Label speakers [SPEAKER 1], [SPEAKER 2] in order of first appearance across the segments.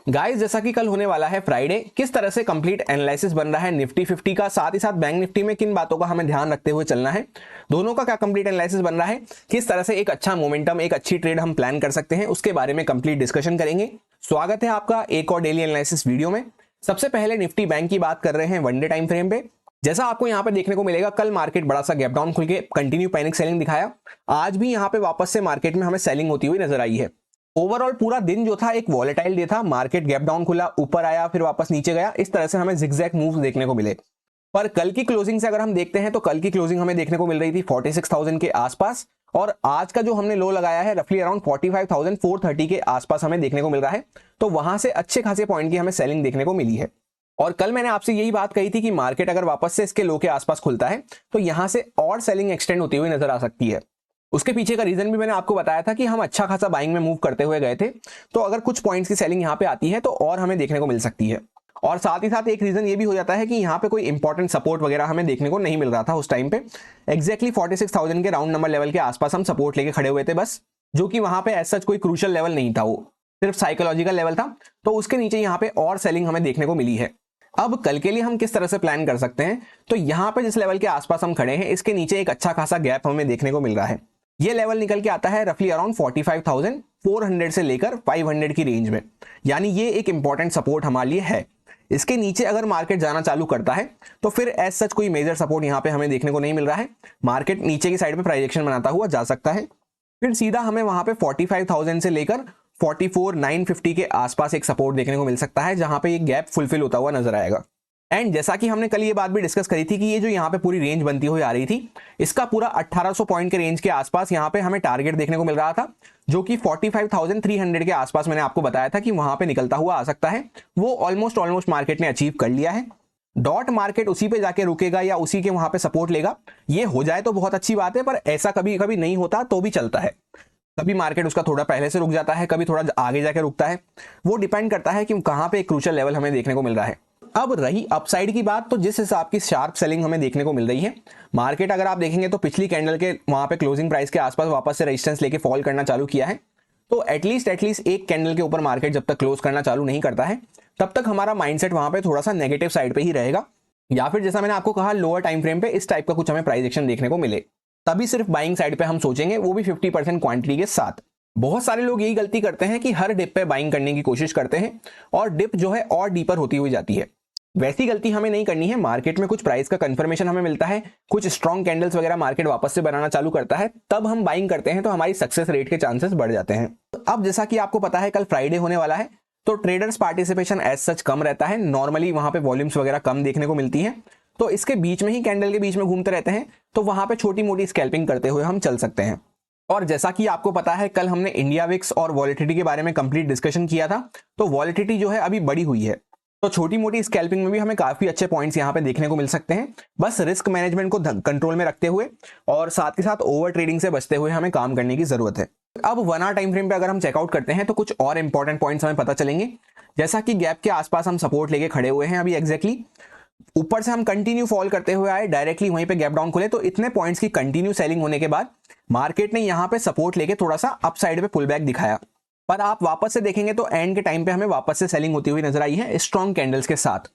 [SPEAKER 1] Guys, जैसा कि कल होने वाला है फ्राइडे, किस तरह से कंप्लीट एनालिसिस बन रहा है निफ्टी 50 का, साथ ही साथ बैंक निफ्टी में किन बातों का हमें ध्यान रखते हुए चलना है, दोनों का क्या कंप्लीट एनालिसिस बन रहा है, किस तरह से एक अच्छा मोमेंटम, एक अच्छी ट्रेड हम प्लान कर सकते हैं, उसके बारे में कंप्लीट डिस्कशन करेंगे। स्वागत है आपका एक और डेली एनालिसिस वीडियो में। सबसे पहले निफ्टी बैंक की बात कर रहे हैं वन डे टाइम फ्रेम पे। जैसा आपको यहाँ पे देखने को मिलेगा, कल मार्केट बड़ा सा गैप डाउन खुल के कंटिन्यू पैनिक सेलिंग दिखाया। आज भी यहाँ पे वापस से मार्केट में हमें सेलिंग होती हुई नजर आई है। ओवरऑल पूरा दिन जो था एक वॉलेटाइल डे था। मार्केट गैप डाउन खुला, ऊपर आया, फिर वापस नीचे गया। इस तरह से हमें जिगजैग मूव्स देखने को मिले। पर कल की क्लोजिंग से अगर हम देखते हैं तो कल की क्लोजिंग हमें देखने को मिल रही थी 46,000 के आसपास, और आज का जो हमने लो लगाया है रफली अराउंड 45,430 के आसपास हमें देखने को मिल रहा है। तो वहां से अच्छे खासे पॉइंट की हमें सेलिंग देखने को मिली है। और कल मैंने आपसे यही बात कही थी कि मार्केट अगर वापस से इसके लो के आसपास खुलता है तो यहां से और सेलिंग एक्सटेंड होती हुई नजर आ सकती है। उसके पीछे का रीजन भी मैंने आपको बताया था कि हम अच्छा खासा बाइंग में मूव करते हुए गए थे, तो अगर कुछ पॉइंट्स की सेलिंग यहाँ पे आती है तो और हमें देखने को मिल सकती है। और साथ ही साथ एक रीजन ये भी हो जाता है कि यहाँ पे कोई इंपॉर्टेंट सपोर्ट वगैरह हमें देखने को नहीं मिल रहा था उस टाइम पे। एग्जैक्टली 46,000 के राउंड नंबर लेवल के आसपास हम सपोर्ट लेके खड़े हुए थे बस, जो कि वहां पे एज सच कोई क्रूशियल लेवल नहीं था, वो सिर्फ साइकोलॉजिकल लेवल था। तो उसके नीचे यहाँ पे और सेलिंग हमें देखने को मिली है। अब कल के लिए हम किस तरह से प्लान कर सकते हैं, तो यहाँ पे जिस लेवल के आसपास हम खड़े हैं इसके नीचे एक अच्छा खासा गैप हमें देखने को मिल रहा है। ये लेवल निकल के आता है रफली अराउंड 45,400 से लेकर 500 की रेंज में, यानी ये एक इंपॉर्टेंट सपोर्ट हमारे लिए है। इसके नीचे अगर मार्केट जाना चालू करता है तो फिर एज सच कोई मेजर सपोर्ट यहाँ पे हमें देखने को नहीं मिल रहा है। मार्केट नीचे की साइड पे प्राइस एक्शन बनाता हुआ जा सकता है। फिर सीधा हमें वहां पे 45,000 से लेकर 44,950 के आसपास एक सपोर्ट देखने को मिल सकता है, जहां पे ये गैप फुलफिल होता हुआ नजर आएगा। एंड जैसा कि हमने कल ये बात भी डिस्कस करी थी कि ये जो यहाँ पे पूरी रेंज बनती हुई आ रही थी, इसका पूरा 1800 पॉइंट के रेंज के आसपास यहाँ पे हमें टारगेट देखने को मिल रहा था, जो कि 45,300 के आसपास मैंने आपको बताया था कि वहां पे निकलता हुआ आ सकता है। वो ऑलमोस्ट मार्केट ने अचीव कर लिया है। डॉट मार्केट उसी पे जाके रुकेगा या उसी के वहां पे सपोर्ट लेगा, ये हो जाए तो बहुत अच्छी बात है, पर ऐसा कभी कभी नहीं होता तो भी चलता है। कभी मार्केट उसका थोड़ा पहले से रुक जाता है, कभी थोड़ा आगे जाके रुकता है। वो डिपेंड करता है कि कहां पे एक क्रूशियल लेवल हमें देखने को मिल रहा है। अब रही अपसाइड की बात, तो जिस हिसाब की शार्प सेलिंग हमें देखने को मिल रही है, मार्केट अगर आप देखेंगे तो पिछली कैंडल के वहां पे क्लोजिंग प्राइस के आसपास वापस से रेजिस्टेंस लेके फॉल करना चालू किया है। तो एटलीस्ट एक कैंडल के ऊपर मार्केट जब तक क्लोज करना चालू नहीं करता है तब तक हमारा माइंडसेट वहां पे थोड़ा सा नेगेटिव साइड पे ही रहेगा, या फिर जैसा मैंने आपको कहा लोअर टाइम फ्रेम पे इस टाइप का कुछ हमें प्राइस एक्शन देखने को मिले, तभी सिर्फ बाइंग साइड पे हम सोचेंगे, वो भी 50% क्वांटिटी के साथ। बहुत सारे लोग यही गलती करते हैं कि हर डिप पे बाइंग करने की कोशिश करते हैं और डिप जो है और डीपर होती हुई जाती है। वैसी गलती हमें नहीं करनी है। मार्केट में कुछ प्राइस का कंफर्मेशन हमें मिलता है, कुछ स्ट्रॉन्ग कैंडल्स वगैरह मार्केट वापस से बनाना चालू करता है, तब हम बाइंग करते हैं तो हमारी सक्सेस रेट के चांसेस बढ़ जाते हैं। अब जैसा कि आपको पता है कल फ्राइडे होने वाला है, तो ट्रेडर्स पार्टिसिपेशन एज सच कम रहता है। नॉर्मली वहां पे वॉल्यूम्स वगैरह कम देखने को मिलती है, तो इसके बीच में ही कैंडल के बीच में घूमते रहते हैं, तो वहां पे छोटी मोटी स्कैल्पिंग करते हुए हम चल सकते हैं। और जैसा कि आपको पता है कल हमने इंडिया विक्स और वॉलेटिलिटी के बारे में कंप्लीट डिस्कशन किया था, तो वॉलेटिलिटी जो है अभी बड़ी हुई है, तो छोटी मोटी स्कैल्पिंग में भी हमें काफी अच्छे पॉइंट्स यहाँ पे देखने को मिल सकते हैं। बस रिस्क मैनेजमेंट को कंट्रोल में रखते हुए और साथ के साथ ओवर ट्रेडिंग से बचते हुए हमें काम करने की जरूरत है। अब 1 आवर टाइम फ्रेम पे अगर हम चेकआउट करते हैं तो कुछ और इंपॉर्टेंट पॉइंट्स हमें पता चलेंगे। जैसा कि गैप के आसपास हम सपोर्ट लेके खड़े हुए हैं, अभी एग्जैक्टली ऊपर से हम कंटिन्यू फॉल करते हुए आए, डायरेक्टली वहीं पे गैप डाउन खुले, तो इतने पॉइंट्स की कंटिन्यू सेलिंग होने के बाद मार्केट ने यहाँ पे सपोर्ट लेके थोड़ा सा अप साइड पे पुल बैक दिखाया। पर आप वापस से देखेंगे तो एंड के टाइम पे हमें वापस से सेलिंग होती हुई नजर आई है स्ट्रॉन्ग कैंडल्स के साथ।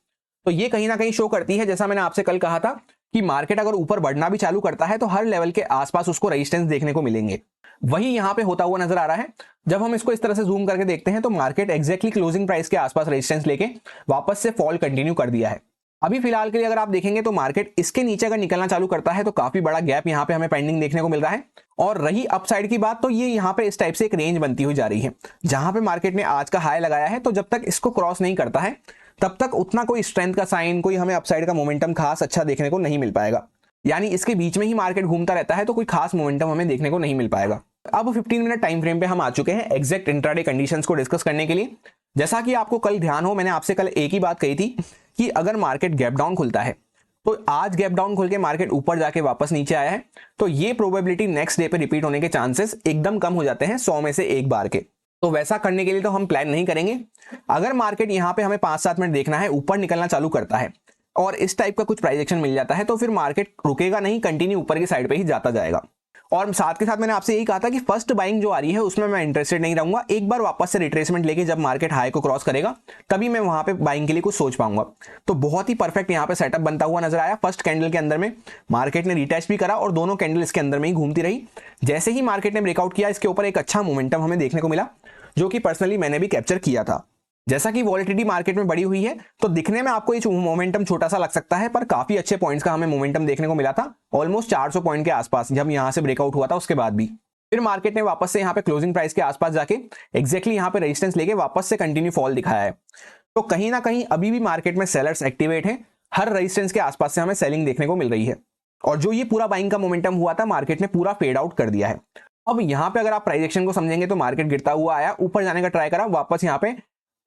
[SPEAKER 1] तो ये कहीं ना कहीं शो करती है, जैसा मैंने आपसे कल कहा था कि मार्केट अगर ऊपर बढ़ना भी चालू करता है तो हर लेवल के आसपास उसको रेजिस्टेंस देखने को मिलेंगे। वही यहाँ पे होता हुआ नजर आ रहा है। जब हम इसको इस तरह से जूम करके देखते हैं तो मार्केट एग्जैक्टली क्लोजिंग प्राइस के आसपास रेजिस्टेंस लेके वापस से फॉल कंटिन्यू कर दिया है। अभी फिलहाल के लिए अगर आप देखेंगे तो मार्केट इसके नीचे अगर निकलना चालू करता है तो काफी बड़ा गैप यहाँ पे हमें पेंडिंग देखने को मिल रहा है। और रही अपसाइड की बात, तो ये यहाँ पे इस टाइप से एक रेंज बनती हुई जा रही है, जहां पे मार्केट ने आज का हाई लगाया है, तो जब तक इसको क्रॉस नहीं करता है तब तक उतना कोई स्ट्रेंथ का साइन, कोई हमें अपसाइड का मोमेंटम खास अच्छा देखने को नहीं मिल पाएगा। यानी इसके बीच में ही मार्केट घूमता रहता है तो कोई खास मोमेंटम हमें देखने को नहीं मिल पाएगा। अब 15 मिनट टाइम फ्रेम पे हम आ चुके हैं एग्जैक्ट इंट्राडे कंडीशंस को डिस्कस करने के लिए। जैसा कि आपको कल ध्यान हो, मैंने आपसे कल एक ही बात कही थी कि अगर मार्केट गैप डाउन खुलता है, तो आज गैप डाउन खुल के मार्केट ऊपर जाके वापस नीचे आया है, तो ये प्रोबेबिलिटी नेक्स्ट डे पे रिपीट होने के चांसेस एकदम कम हो जाते हैं 100 में से 1 बार के। तो वैसा करने के लिए तो हम प्लान नहीं करेंगे। अगर मार्केट यहाँ पे हमें 5-7 मिनट देखना है, ऊपर निकलना चालू करता है और इस टाइप का कुछ प्राइस एक्शन मिल जाता है, तो फिर मार्केट रुकेगा नहीं, कंटिन्यू ऊपर की साइड पे ही जाता जाएगा। और साथ के साथ मैंने आपसे यही कहा था कि फर्स्ट बाइंग जो आ रही है उसमें मैं इंटरेस्टेड नहीं रहूंगा, एक बार वापस से रिट्रेसमेंट लेके जब मार्केट हाई को क्रॉस करेगा तभी मैं वहां पे बाइंग के लिए कुछ सोच पाऊंगा। तो बहुत ही परफेक्ट यहाँ पे सेटअप बनता हुआ नजर आया। फर्स्ट कैंडल के अंदर में मार्केट ने रिटेस्ट भी करा और दोनों कैंडल इसके अंदर में ही घूमती रही। जैसे ही मार्केट ने ब्रेकआउट किया इसके ऊपर एक अच्छा मोमेंटम हमें देखने को मिला, जो कि पर्सनली मैंने भी कैप्चर किया था। जैसा कि वॉलेटिलिटी मार्केट में बढ़ी हुई है तो दिखने में आपको ये मोमेंटम छोटा सा लग सकता है, पर काफी अच्छे पॉइंट्स का हमें मोमेंटम देखने को मिला था, ऑलमोस्ट 400 पॉइंट के आसपास जब यहां से ब्रेकआउट हुआ था उसके बाद भी। फिर मार्केट ने वापस से यहाँ पे क्लोजिंग प्राइस के आसपास जाके एग्जैक्टली यहाँ पे रेजिस्टेंस लेके वापस से कंटिन्यू फॉल दिखाया है। तो कहीं ना कहीं अभी भी मार्केट में सेलर्स एक्टिवेट हैं, हर रेजिस्टेंस के आसपास से हमें सेलिंग देखने को मिल रही है। और जो ये पूरा बाइंग का मोमेंटम हुआ था मार्केट ने पूरा फेड आउट कर दिया है। अब यहाँ पे अगर आप प्राइस एक्शन को समझेंगे तो मार्केट गिरता हुआ आया, ऊपर जाने का ट्राई करा, वापस यहाँ पे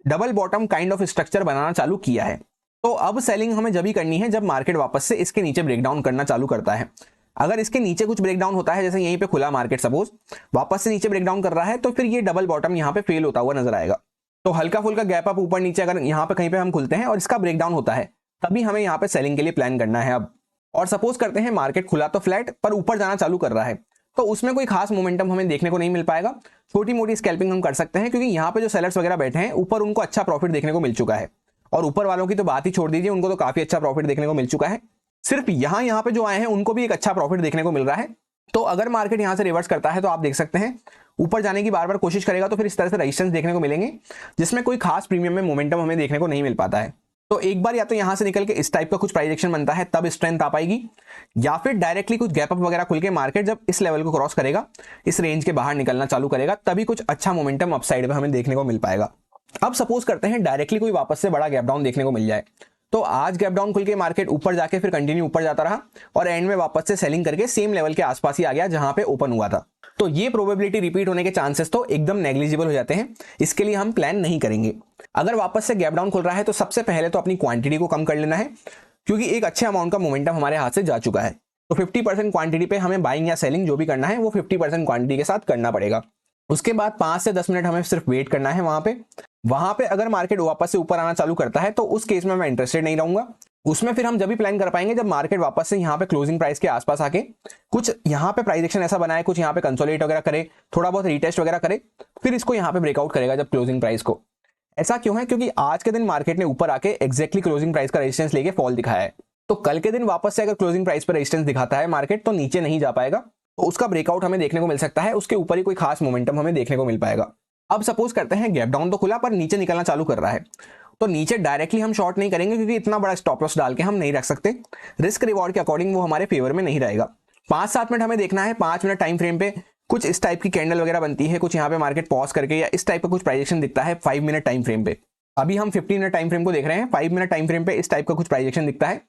[SPEAKER 1] double bottom kind of structure बनाना चालू किया है। तो अब सेलिंग हमें जब ही करनी है जब मार्केट वापस से इसके नीचे ब्रेकडाउन करना चालू करता है। अगर इसके नीचे कुछ ब्रेकडाउन होता है, जैसे यहीं पे खुला मार्केट सपोज वापस से नीचे ब्रेकडाउन कर रहा है, तो फिर ये डबल बॉटम यहाँ पे फेल होता हुआ नजर आएगा। तो हल्का फुल्का गैप अप ऊपर नीचे अगर यहाँ पे कहीं पे हम खुलते हैं और इसका ब्रेकडाउन होता है तभी हमें यहाँ पे सेलिंग के लिए प्लान करना है अब। और सपोज करते हैं मार्केट खुला तो फ्लैट पर ऊपर जाना चालू कर रहा है, तो उसमें कोई खास मोमेंटम हमें देखने को नहीं मिल पाएगा। छोटी मोटी स्कैल्पिंग हम कर सकते हैं क्योंकि यहाँ पे जो सेलर्स वगैरह बैठे हैं ऊपर उनको अच्छा प्रॉफिट देखने को मिल चुका है, और ऊपर वालों की तो बात ही छोड़ दीजिए, उनको तो काफी अच्छा प्रॉफिट देखने को मिल चुका है। सिर्फ यहाँ पे जो आए हैं उनको भी एक अच्छा प्रॉफिट देखने को मिल रहा है। तो अगर मार्केट यहाँ से रिवर्स करता है तो आप देख सकते हैं ऊपर जाने की बार बार कोशिश करेगा तो फिर इस तरह से रेजिस्टेंस देखने को मिलेंगे जिसमें कोई खास प्रीमियम में मोमेंटम हमें देखने को नहीं मिल पाता है। तो एक बार या तो यहां से निकल के इस टाइप का कुछ प्राइस एक्शन बनता है तब स्ट्रेंथ आ पाएगी, या फिर डायरेक्टली कुछ गैप अप वगैरह खुल के मार्केट जब इस लेवल को क्रॉस करेगा, इस रेंज के बाहर निकलना चालू करेगा, तभी कुछ अच्छा मोमेंटम अपसाइड में हमें देखने को मिल पाएगा। अब सपोज करते हैं डायरेक्टली कोई वापस से बड़ा गैप डाउन देखने को मिल जाए, तो आज गैप डाउन खुल के मार्केट ऊपर जाके फिर कंटिन्यू ऊपर जाता रहा और एंड में वापस से सेलिंग करके सेम लेवल के आसपास ही आ गया जहां पे ओपन हुआ था। तो ये प्रोबेबिलिटी रिपीट होने के चांसेस तो एकदम नेग्लिजिबल हो जाते हैं, इसके लिए हम प्लान नहीं करेंगे। अगर वापस से गैप डाउन खुल रहा है तो सबसे पहले तो अपनी क्वांटिटी को कम कर लेना है, क्योंकि एक अच्छे अमाउंट का मोमेंटम हमारे हाथ से जा चुका है। तो 50% क्वांटिटी पे हमें बाइंग या सेलिंग जो भी करना है वो 50% क्वांटिटी के साथ करना पड़ेगा। उसके बाद 5 से 10 मिनट हमें सिर्फ वेट करना है वहां पे अगर मार्केट वापस से ऊपर आना चालू करता है तो उस केस में मैं इंटरेस्टेड नहीं रहूंगा। उसमें फिर हम जब भी प्लान कर पाएंगे जब मार्केट वापस से यहाँ पे क्लोजिंग प्राइस के आसपास आके कुछ यहाँ पे प्राइस एक्शन ऐसा बनाए, कुछ यहाँ पे कंसोलिडेट वगैरह करे, थोड़ा बहुत रीटेस्ट वगैरह करे, फिर इसको यहाँ पे ब्रेकआउट करेगा जब क्लोजिंग प्राइस को। ऐसा क्यों है? क्योंकि आज के दिन मार्केट ने ऊपर आके एक्जैक्टली क्लोजिंग प्राइस का रेजिस्टेंस लेके फॉल दिखाया है। तो कल के दिन वापस से अगर क्लोजिंग प्राइस पर रेजिस्टेंस दिखाता है मार्केट तो नीचे नहीं जा पाएगा, तो उसका ब्रेकआउट हमें देखने को मिल सकता है, उसके ऊपर ही कोई खास मोमेंटम हमें देखने को मिल पाएगा। अब सपोज करते हैं गैप डाउन तो खुला पर नीचे निकलना चालू कर रहा है, तो नीचे डायरेक्टली हम शॉर्ट नहीं करेंगे क्योंकि इतना बड़ा स्टॉप लॉस डाल के हम नहीं रख सकते, रिस्क रिवॉर्ड के अकॉर्डिंग वो हमारे फेवर में नहीं रहेगा। 5-7 मिनट हमें देखना है, 5 मिनट टाइम फ्रेम पे कुछ इस टाइप की कैंडल वगैरह बनती है, कुछ यहाँ पे मार्केट पॉज करके या इस टाइप का कुछ प्राइजेक्शन दिखता है 5 मिनट टाइम फ्रेम पे। अभी हम 15 मिनट टाइम फ्रेम को देख रहे हैं, 5 मिनट टाइम फ्रेम पे इस टाइप का कुछ प्राइजेक्शन दिखता है,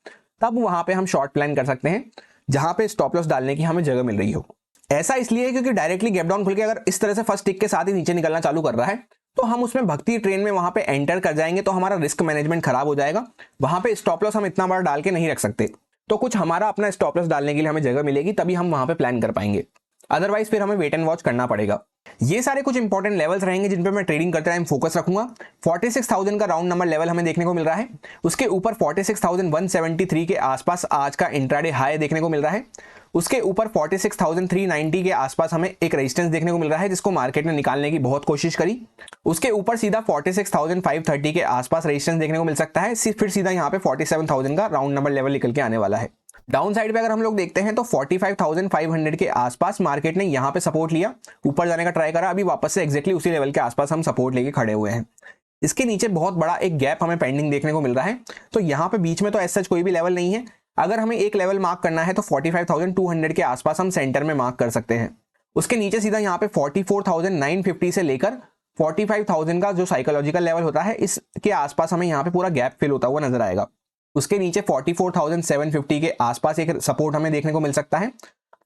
[SPEAKER 1] तब वहां पे हम शॉर्ट प्लान कर सकते हैं जहां पे स्टॉप लॉस डालने की हमें जगह मिल रही हो। ऐसा इसलिए क्योंकि डायरेक्टली गैप डाउन खुल के अगर इस तरह से फर्स्ट टिक के साथ ही नीचे निकलना चालू कर रहा है तो हम उसमें भक्ति ट्रेन में वहां पे एंटर कर जाएंगे, तो हमारा रिस्क मैनेजमेंट खराब हो जाएगा। वहां पे स्टॉप लॉस हम इतना बड़ा डाल के नहीं रख सकते, तो कुछ हमारा अपना स्टॉप लॉस डालने के लिए हमें जगह मिलेगी, तभी हम वहां पे प्लान कर पाएंगे। अदरवाइज फिर हमें वेट एंड वॉच करना पड़ेगा। ये सारे कुछ इंपॉर्टेंट लेवल्स रहेंगे जिन पे मैं ट्रेडिंग करते टाइम फोकस रखूंगा। 46,000 का राउंड नंबर लेवल हमें देखने को मिल रहा है, उसके ऊपर 46,173 के आसपास आज का इंट्राडे हाई देखने को मिल रहा है, उसके ऊपर 46,390 के आसपास हमें एक रेजिस्टेंस देखने को मिल रहा है जिसको मार्केट ने निकालने की बहुत कोशिश करी। उसके ऊपर सीधा 46,530 के आसपास रेजिस्टेंस देखने को मिल सकता है, फिर सीधा यहाँ पे 47,000 का राउंड नंबर लेवल निकल के आने वाला है। डाउन साइड पे अगर हम लोग देखते हैं तो 45,500 के आसपास मार्केट ने यहाँ पे सपोर्ट लिया, ऊपर जाने का ट्राई करा, अभी वापस से एक्जैक्टली उसी लेवल के आसपास हम सपोर्ट लेके खड़े हुए हैं। इसके नीचे बहुत बड़ा एक गैप हमें पेंडिंग देखने को मिल रहा है, तो यहाँ पे बीच में तो ऐसा कोई भी लेवल नहीं है। अगर हमें एक लेवल मार्क करना है तो 45,200 के आसपास हम सेंटर में मार्क कर सकते हैं। उसके नीचे सीधा यहाँ पे 44,950 से लेकर 45,000 का जो साइकोलॉजिकल लेवल होता है इसके आसपास हमें यहाँ पे पूरा गैप फिल होता हुआ नजर आएगा। उसके नीचे 44,750 के आसपास एक सपोर्ट हमें देखने को मिल सकता है,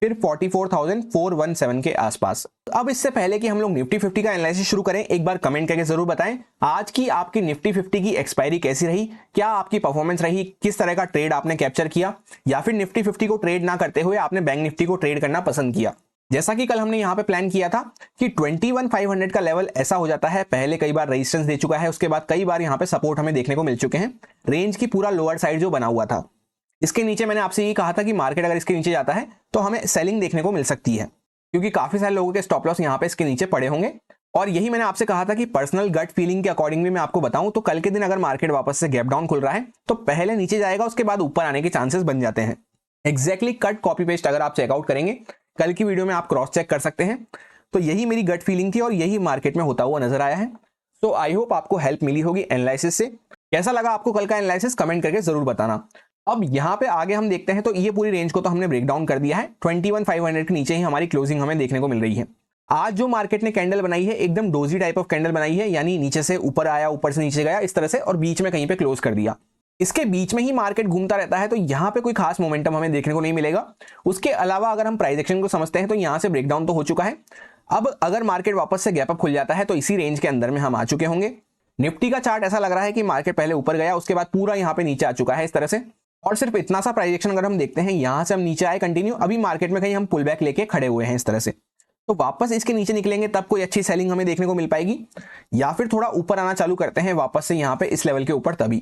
[SPEAKER 1] फिर 44,417 के आसपास। अब इससे पहले कि हम लोग निफ्टी 50 का एनालिसिस शुरू करें, एक बार कमेंट करके जरूर बताएं आज की आपकी निफ्टी 50 की एक्सपायरी कैसी रही, क्या आपकी परफॉर्मेंस रही, किस तरह का ट्रेड आपने कैप्चर किया, या फिर निफ्टी 50 को ट्रेड ना करते हुए आपने बैंक निफ्टी को ट्रेड करना पसंद किया। जैसा कि कल हमने यहाँ पे प्लान किया था कि 21,500 का लेवल ऐसा हो जाता है, पहले कई बार रेजिस्टेंस दे चुका है, उसके बाद कई बार यहाँ पे सपोर्ट हमें देखने को मिल चुके हैं, रेंज की पूरा लोअर साइड जो बना हुआ था। इसके नीचे मैंने आपसे ये कहा था कि मार्केट अगर इसके नीचे जाता है तो हमें सेलिंग देखने को मिल सकती है, क्योंकि काफी सारे लोगों के स्टॉप लॉस यहाँ पे इसके नीचे पड़े होंगे। और यही मैंने आपसे कहा था कि पर्सनल गट फीलिंग के अकॉर्डिंग भी मैं आपको बताऊं तो कल के दिन अगर मार्केट वापस से गैप डाउन खुल रहा है तो पहले नीचे जाएगा, उसके बाद ऊपर आने के चांसेस बन जाते हैं। एग्जैक्टली कट कॉपी पेस्ट अगर आप चेकआउट करेंगे कल की वीडियो में आप क्रॉस चेक कर सकते हैं। तो यही मेरी गट फीलिंग थी और यही मार्केट में होता हुआ नजर आया है। तो आई होप आपको हेल्प मिली होगी एनालिसिस से। कैसा लगा आपको कल का एनालिसिस कमेंट करके जरूर बताना। अब यहाँ पे आगे हम देखते हैं तो ये पूरी रेंज को तो हमने ब्रेक डाउन कर दिया है। 21,500 के नीचे ही हमारी क्लोजिंग हमें देखने को मिल रही है। आज जो मार्केट ने कैंडल बनाई है एकदम डोजी टाइप ऑफ कैंडल बनाई है, यानी नीचे से ऊपर आया, ऊपर से नीचे गया इस तरह से, और बीच में कहीं पे क्लोज कर दिया। इसके बीच में ही मार्केट घूमता रहता है, तो यहाँ पे कोई खास मोमेंटम हमें देखने को नहीं मिलेगा। उसके अलावा अगर हम प्राइस एक्शन को समझते हैं तो यहाँ से ब्रेकडाउन तो हो चुका है। अब अगर मार्केट वापस से गैप अप खुल जाता है तो इसी रेंज के अंदर में हम आ चुके होंगे। निफ्टी का चार्ट ऐसा लग रहा है कि मार्केट पहले ऊपर गया, उसके बाद पूरा यहाँ पे नीचे आ चुका है इस तरह से। और सिर्फ इतना सा प्राइस एक्शन अगर हम देखते हैं, यहाँ से हम नीचे आए कंटिन्यू, अभी मार्केट में कहीं हम पुल बैक लेके खड़े हुए हैं इस तरह से। तो वापस इसके नीचे निकलेंगे तब कोई अच्छी सेलिंग हमें देखने को मिल पाएगी, या फिर थोड़ा ऊपर आना चालू करते हैं वापस से यहाँ पे इस लेवल के ऊपर तभी।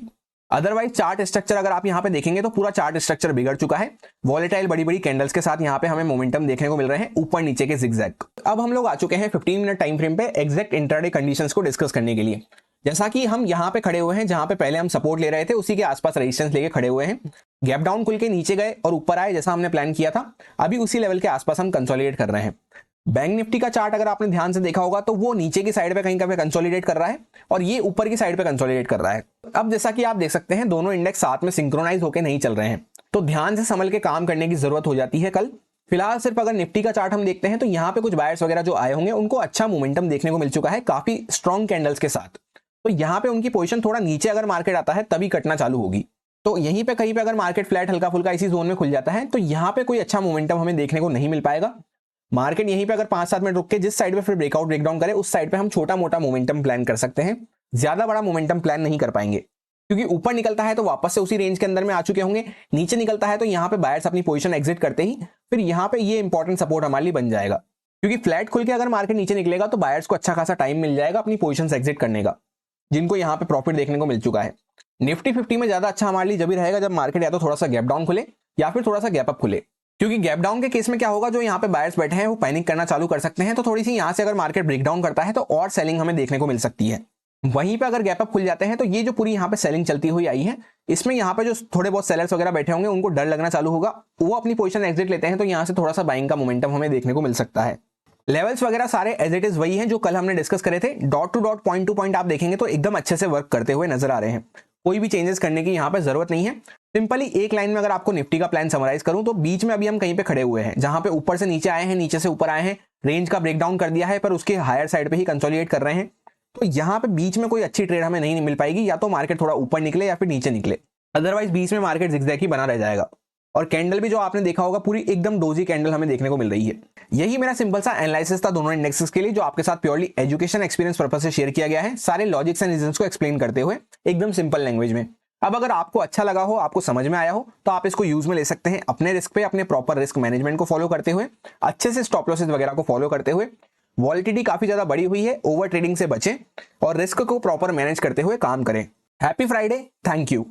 [SPEAKER 1] अदरवाइज चार्ट स्ट्रक्चर अगर आप यहाँ पे देखेंगे तो पूरा चार्ट स्ट्रक्चर बिगड़ चुका है। वॉलेटाइल बड़ी बड़ी कैंडल्स के साथ यहाँ पे हमें मोमेंटम देखने को मिल रहे हैं ऊपर नीचे के जिगजैग। अब हम लोग आ चुके हैं 15 मिनट टाइम फ्रेम पे एग्जैक्ट इंट्राडे कंडीशंस को डिस्कस करने के लिए। जैसा कि हम यहाँ पे खड़े हुए हैं, जहां पे पहले हम सपोर्ट ले रहे थे उसी के आसपास रेजिस्टेंस लेके खड़े हुए हैं। गैप डाउन खुल के नीचे गए और ऊपर आए जैसा हमने प्लान किया था। अभी उसी लेवल के आसपास हम कंसोलिडेट कर रहे हैं। बैंक निफ्टी का चार्ट अगर आपने ध्यान से देखा होगा तो वो नीचे की साइड पे कहीं पे कंसोलिडेट कर रहा है और ये ऊपर की साइड पे कंसोलिडेट कर रहा है। अब जैसा कि आप देख सकते हैं दोनों इंडेक्स साथ में सिंक्रोनाइज होकर नहीं चल रहे हैं, तो ध्यान से संभल के काम करने की जरूरत हो जाती है कल। फिलहाल सिर्फ अगर निफ्टी का चार्ट हम देखते हैं तो यहाँ पे कुछ बायर्स वगैरह जो आए होंगे उनको अच्छा मोमेंटम देखने को मिल चुका है काफी स्ट्रॉन्ग कैंडल्स के साथ। तो यहाँ पे उनकी पोजीशन थोड़ा नीचे अगर मार्केट आता है तभी कटना चालू होगी। तो यहीं पे कहीं पे अगर मार्केट फ्लैट हल्का फुल्का इसी जोन में खुल जाता है तो यहाँ पे कोई अच्छा मोमेंटम हमें देखने को नहीं मिल पाएगा। मार्केट यहीं पे अगर 5-7 मिनट रुक के जिस साइड पे फिर ब्रेकआउट ब्रेकडाउन करे उस साइड पे हम छोटा मोटा मोमेंटम प्लान कर सकते हैं, ज्यादा बड़ा मोमेंटम प्लान नहीं कर पाएंगे। क्योंकि ऊपर निकलता है तो वापस से उसी रेंज के अंदर में आ चुके होंगे, नीचे निकलता है तो यहाँ पे बायर्स अपनी पोजीशन एग्जिट करते ही फिर यहाँ पे ये इंपॉर्टेंट सपोर्ट हमारे लिए बन जाएगा। क्योंकि फ्लैट खुल के अगर मार्केट नीचे निकलेगा तो बायर्स को अच्छा खासा टाइम मिल जाएगा अपनी पोजीशन एग्जिट करने का, जिनको यहाँ पे प्रॉफिट देखने को मिल चुका है। निफ्टी 50 में ज्यादा अच्छा हमारे लिए जब भी रहेगा जब मार्केट या तो थोड़ा सा गैप डाउन खुले या फिर थोड़ा सा गैप अप खुले। क्योंकि गैप डाउन के केस में क्या होगा, जो यहाँ पे बायर्स बैठे हैं वो पैनिक करना चालू कर सकते हैं, तो थोड़ी सी यहाँ से अगर मार्केट ब्रेक डाउन करता है तो और सेलिंग हमें देखने को मिल सकती है। वहीं पे अगर गैप अप खुल जाते हैं तो ये जो पूरी यहाँ पे सेलिंग चलती हुई आई है इसमें यहाँ पे जो थोड़े बहुत सेलर्स वगैरह बैठे होंगे उनको डर लगना चालू होगा, वो अपनी पोजीशन एग्जिट लेते हैं, तो यहाँ से थोड़ा सा बाइंग का मोमेंटम हमें देखने को मिल सकता है। लेवल्स वगैरह सारे एज इट इज वही हैं जो कल हमने डिस्कस करे थे। Dot to dot, point two point आप देखेंगे तो एकदम अच्छे से वर्क करते हुए नजर आ रहे हैं। कोई भी चेंजेस करने की यहाँ पे जरूरत नहीं है। सिंपली एक लाइन में अगर आपको निफ्टी का प्लान समराइज करूं तो बीच में अभी हम कहीं पे खड़े हुए हैं, जहां पे ऊपर से नीचे आए हैं, नीचे से ऊपर आए हैं, रेंज का ब्रेकडाउन कर दिया है पर उसके हायर साइड पे ही कंसोलिडेट कर रहे हैं। तो यहाँ पे बीच में कोई अच्छी ट्रेड हमें नहीं मिल पाएगी, या तो मार्केट थोड़ा ऊपर निकले या फिर नीचे निकले, अदरवाइज बीच में मार्केट जिगजैग ही बना रह जाएगा। और कैंडल भी जो आपने देखा होगा पूरी एकदम डोजी कैंडल हमें देखने को मिल रही है। यही मेरा सिंपल सा एनालिसिस था दोनों इंडेक्सेस के लिए, जो आपके साथ प्योरली एजुकेशन एक्सपीरियंस पर्पस से शेयर किया गया है, सारे लॉजिक्स एंड रीजंस को एक्सप्लेन करते हुए एकदम सिंपल लैंग्वेज में। अब अगर आपको अच्छा लगा हो, आपको समझ में आया हो, तो आप इसको यूज में ले सकते हैं अपने रिस्क पे, अपने प्रॉपर रिस्क मैनेजमेंट को फॉलो करते हुए, अच्छे से स्टॉप लॉसेस वगैरह को फॉलो करते हुए। वॉलिटिलिटी काफी ज्यादा बढ़ी हुई है, ओवर ट्रेडिंग से बचें और रिस्क को प्रॉपर मैनेज करते हुए काम करें। Happy Friday, thank you.